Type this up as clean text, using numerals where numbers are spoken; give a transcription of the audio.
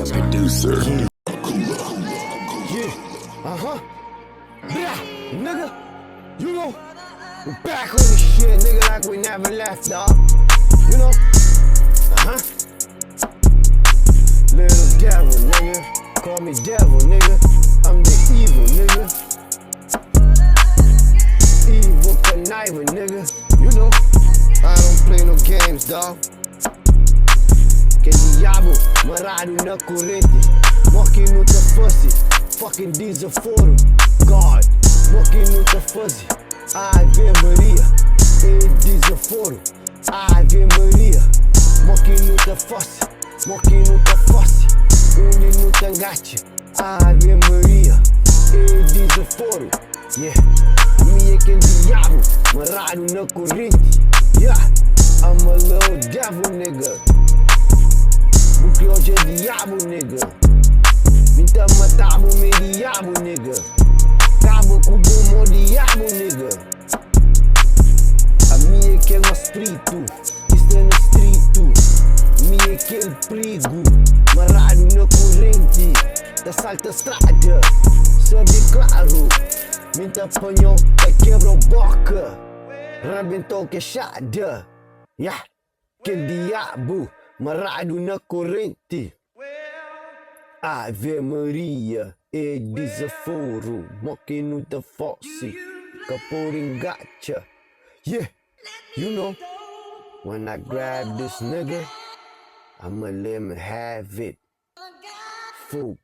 producer. Yeah, yeah, nigga, you know, we back on this shit, nigga, like we never left, dawg. You know, little devil, nigga, call me devil, nigga. I'm the evil, nigga. Evil conniving, nigga. You know, I don't play no games, dawg. Que Diabo, marado na corrente. Walking with the fuzzy, fucking Dizafor. God, walking with the fuzzy. Ave Maria, Dizafor. Ave Maria, walking with the fuzzy, walking with the fuzzy. Only no tangacha. Ave Maria, Dizafor. Yeah, me é aquele diabo, marado na corrente. Yeah, I'm a little devil, nigga. Porque hoje é diabo, nigga. Minta matabo me diabo, nigga. Cabo com bom diabo, nigga. A minha é que é no espírito, isto é no street. Minha é aquele perigo, marado na corrente. Da salta estrada, só declaro. Minta apanhou, quebrou boca. Rebentou queixada. Yeah, que diabo. Marado na corrente. Ave Maria, Dizafor. Mocking the fosse, capor engacha. Yeah, you know, when I grab this nigga, I'ma let him have it. Full